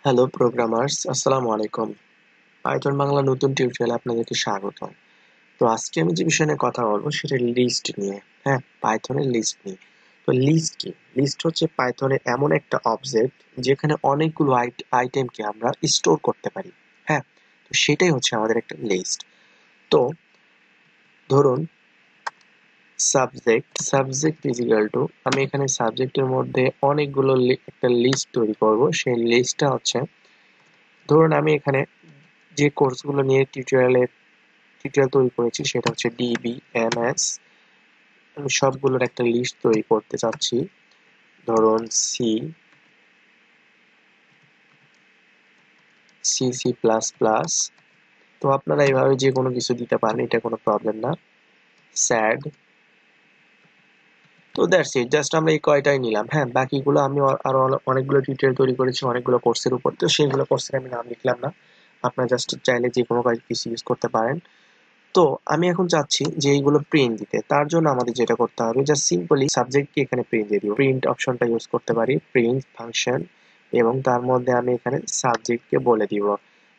Hello programmers, আসসালামু আলাইকুম। Python Bangla নতুন টিউটোরিয়ালে আপনাদেরকে স্বাগত। তো আজকে আমি যে বিষয় নিয়ে কথা বলবো সেটা লিস্ট নিয়ে। হ্যাঁ, পাইথনের লিস্ট নিয়ে। তো লিস্ট কি? লিস্ট হচ্ছে পাইথনের এমন একটা অবজেক্ট যেখানে অনেকগুলো আইটেমকে আমরা স্টোর করতে পারি। হ্যাঁ, তো সেটাই হচ্ছে আমাদের একটা লিস্ট। তো ধরুন সাবজেক্ট ইজ ইকুয়াল টু, আমি এখানে সাবজেক্টের মধ্যে অনেকগুলো একটা লিস্ট তৈরি করব। সেই লিস্টটা হচ্ছে, ধরুন আমি এখানে যে কোর্সগুলো নিয়ে টিউটোরিয়াল তৈরি করেছি সেটা হচ্ছে ডিবিএমএস। আমি সবগুলোর একটা লিস্ট তৈরি করতে চাচ্ছি। ধরুন সি প্লাস প্লাস। তো আপনারা এইভাবে যে কোনো কিছু দিতে পারেন, এটা কোনো প্রবলেম না। স্যাড। তো দ্যাটস ইট, জাস্ট আমরা এই কয়টাই নিলাম। হ্যাঁ, বাকিগুলো আমি আরো অনেকগুলো টিউটোরিয়াল তৈরি করেছি অনেকগুলো কোর্সের উপর, তো সেইগুলো কোর্সের আমি নাম লিখলাম না। আপনারা জাস্ট চাইলে যে কোনো কিছু ইউজ করতে পারেন। তো আমি এখন চাচ্ছি যে এইগুলো প্রিন্ট দিতে। তার জন্য আমাদের যেটা করতে হবে, জাস্ট সিম্পলি সাবজেক্টকে এখানে প্রিন্ট দিয়ে দিব। প্রিন্ট অপশনটা ইউজ করতে পারি, প্রিন্ট ফাংশন, এবং তার মধ্যে আমি এখানে সাবজেক্টকে বলে দিব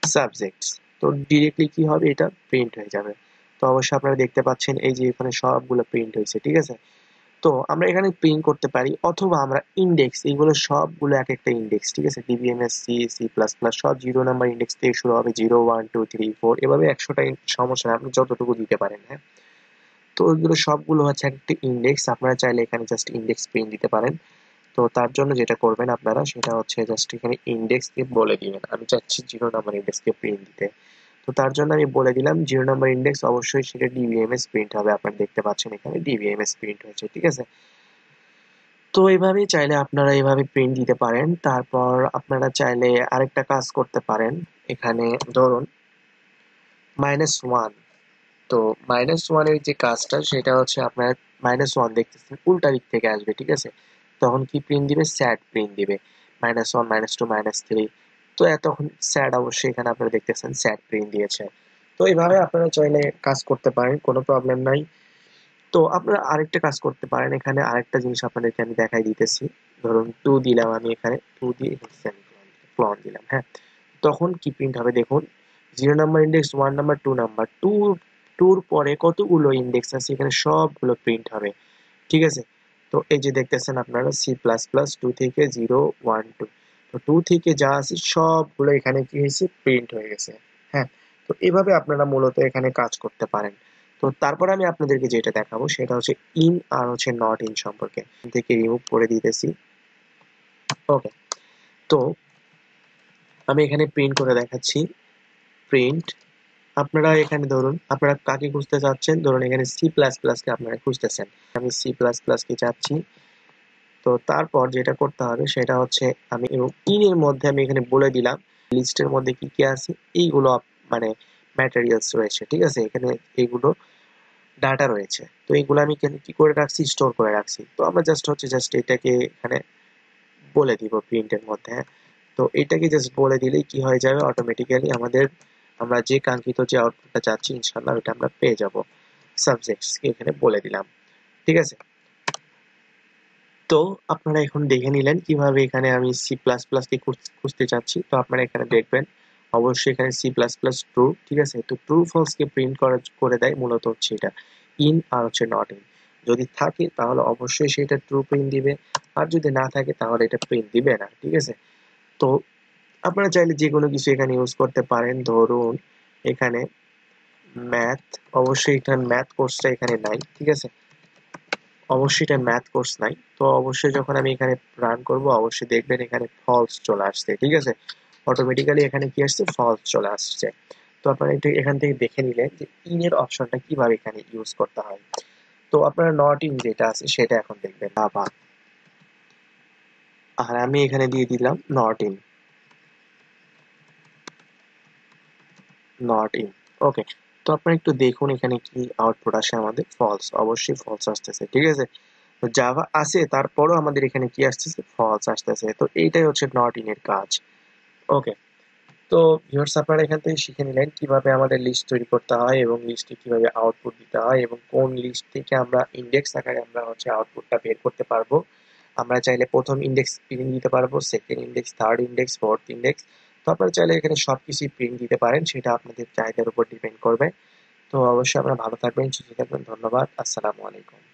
সাবজেক্টস। তো ডিরেক্টলি কি হবে, এটা প্রিন্ট হয়ে যাবে। তো অবশ্যই আপনারা দেখতে পাচ্ছেন এই যে এখানে সবগুলো প্রিন্ট হয়েছে, ঠিক আছে। তো আমরা এখানে প্রিন্ট করতে পারি, অথবা আমরা ইন্ডেক্স, এইগুলো সবগুলো এক একটা ইন্ডেক্স, ঠিক আছে। ডিবিএমএস সি প্লাস প্লাস সব 0 নাম্বার ইন্ডেক্স থেকে শুরু হবে, 0 1 2 3 4, এভাবে 100টা সমস্যা নেই, আপনি যতটুকু দিতে পারেন। হ্যাঁ, তো ওইগুলো সবগুলো হচ্ছে একটা ইন্ডেক্স। আপনারা চাইলে এখানে জাস্ট ইন্ডেক্স প্রিন্ট দিতে পারেন। তো তার জন্য যেটা করবেন আপনারা, সেটা হচ্ছে জাস্ট এখানে ইন্ডেক্স দিয়ে বলে দিবেন আমি চাচ্ছি 0 নাম্বার ইন্ডেক্সকে প্রিন্ট দিতে। তো তার জন্য আমি বলে দিলাম 0 নাম্বার ইন্ডেক্স, অবশ্যই সেটা ডিবিএমএস প্রিন্ট হবে। আপনারা দেখতে পাচ্ছেন এখানে ডিবিএমএস প্রিন্ট হয়েছে, ঠিক আছে। তো এইভাবেই চাইলে আপনারা এইভাবে প্রিন্ট দিতে পারেন। তারপর আপনারা চাইলে আরেকটা কাজ করতে পারেন। এখানে ধরুন -1। তো -1 এর যে কাজটা সেটা হচ্ছে, আপনার -1 দেখতেছেন উল্টা দিক থেকে আসবে, ঠিক আছে। তখন কি প্রিন্ট দিবে? স্যাড প্রিন্ট দিবে। -1 -2 -3। তো তখন স্যাড, অবশ্যই এখানে আপনারা দেখতেছেন স্যাড প্রিন্ট দিয়েছে। তো এইভাবে আপনারা চাইলে কাজ করতে পারেন, কোনো প্রবলেম নাই। তো আপনারা আরেকটা কাজ করতে পারেন, এখানে আরেকটা জিনিস আপনাদেরকে আমি দেখাই দিতেছি। ধরুন 2 দিলাম, আমি এখানে 2 দিয়ে সেমিকোলন দিলাম। হ্যাঁ, তখন কি প্রিন্ট হবে দেখুন, 0 নাম্বার ইন্ডেক্স, 1 নাম্বার, 2 নাম্বার, টুর পরে কতগুলো ইন্ডেক্স আছে এখানে সবগুলো প্রিন্ট হবে, ঠিক আছে। তো এই যে দেখতেছেন আপনারা সি প্লাস প্লাস 2 থেকে 0 1 2, তো 2 থেকে যা আছে সবগুলো এখানে কি হয়েছে, প্রিন্ট হয়ে গেছে। হ্যাঁ, তো এভাবে আপনারা মূলত এখানে কাজ করতে পারেন। তো তারপর আমি আপনাদেরকে যেটা দেখাবো সেটা হচ্ছে ইন আর হচ্ছে নট ইন সম্পর্কে। থেকে রিমুভ করে দিতেছি। ওকে, তো আমি এখানে প্রিন্ট করে দেখাচ্ছি। প্রিন্ট, আপনারা এখানে ধরুন আপনারা কাকে খুঁজতে চাচ্ছেন, ধরুন এখানে সি প্লাস প্লাস কে আপনারা খুঁজতেছেন, আমি সি প্লাস প্লাস কে চাচ্ছি। তো তারপর যেটা করতে হবে সেটা হচ্ছে, আমি এবং ইন এর মধ্যে আমি এখানে বলে দিলাম লিস্টের মধ্যে কি কি আছে, এইগুলো মানে ম্যাটেরিয়ালস রয়েছে, ঠিক আছে। এখানে এইগুলো ডাটা রয়েছে। তো এইগুলো আমি এখানে কি করে রাখছি, স্টোর করে রাখছি। তো আমরা জাস্ট এটাকে এখানে বলে দিব প্রিন্টের মধ্যে। হ্যাঁ, তো এটাকে জাস্ট বলে দিলেই কি হয়ে যাবে, অটোমেটিক্যালি আমাদের, আমরা যে কাঙ্ক্ষিত যে আউটপুটটা চাচ্ছি ইনশাআল্লাহ ওটা আমরা পেয়ে যাব। সাবজেক্টস কে এখানে বলে দিলাম, ঠিক আছে। তো আপনারা এখন দেখে নিলেন কিভাবে এখানে আমি সি প্লাস প্লাস কে খুঁজতে চাচ্ছি। তো আপনারা এখানে দেখবেন অবশ্যই এখানে সি প্লাস প্লাস ট্রু, ঠিক আছে। তো ট্রু ফলস কে প্রিন্ট করে দেয়, মূলত হচ্ছে এটা ইন আর হচ্ছে নট ইন। যদি থাকে তাহলে অবশ্যই সেটা ট্রু প্রিন্ট দিবে, আর যদি না থাকে তাহলে এটা প্রিন্ট দিবে না, ঠিক আছে। তো আপনারা চাইলে যে কোনো কিছু এখানে ইউজ করতে পারেন। ধরুন এখানে ম্যাথ, অবশ্যই এখানে ম্যাথ কোর্সটা এখানে নাই, ঠিক আছে। অবশ্যই এটা ম্যাথ কোর্স নাই। তো অবশ্যই যখন আমি এখানে রান করব অবশ্যই দেখবেন এখানে ফলস চলে আসছে, ঠিক আছে। অটোমেটিক্যালি এখানে কি আসছে, ফলস চলে আসছে। তো আপনারা একটু এখান থেকে দেখে নিলেন যে ইন এর অপশনটা কিভাবে এখানে ইউজ করতে হয়। তো আপনারা নট ইন যেটা আছে সেটা এখন দেখবেন আবার, আর আমি এখানে দিয়ে দিলাম নট ইন। ওকে, তো আপনারা একটু দেখুন এখানে কি আউটপুট আসে, আমাদের ফলস, অবশ্যই ফলস আসতেছে, ঠিক আছে। তো জাভা আছে তারপরও আমাদের এখানে কি আসতেছে, ফলস আসতেছে। তো এইটাই হচ্ছে নট ইন এর কাজ। ওকে, তো ভিউয়ার্স আপনারা এখান থেকে শিখে নিলেন কিভাবে আমাদের লিস্ট তৈরি করতে হয়, এবং লিস্টে কিভাবে আউটপুট দিতে হয়, এবং কোন লিস্ট থেকে আমরা ইন্ডেক্স আকারে আমরা হচ্ছে আউটপুটটা বের করতে পারবো। আমরা চাইলে প্রথম ইন্ডেক্স প্রিন্ট দিতে পারবো, second index, third index, fourth index. তো আপনারা চাইলে এখানে সবকিছুই প্রিন্ট দিতে পারেন, সেটা আপনাদের চাহিদার উপর ডিপেন্ড করবে। তো অবশ্যই আপনারা ভালো থাকবেন, সুস্থ থাকবেন। ধন্যবাদ। আসসালামু আলাইকুম।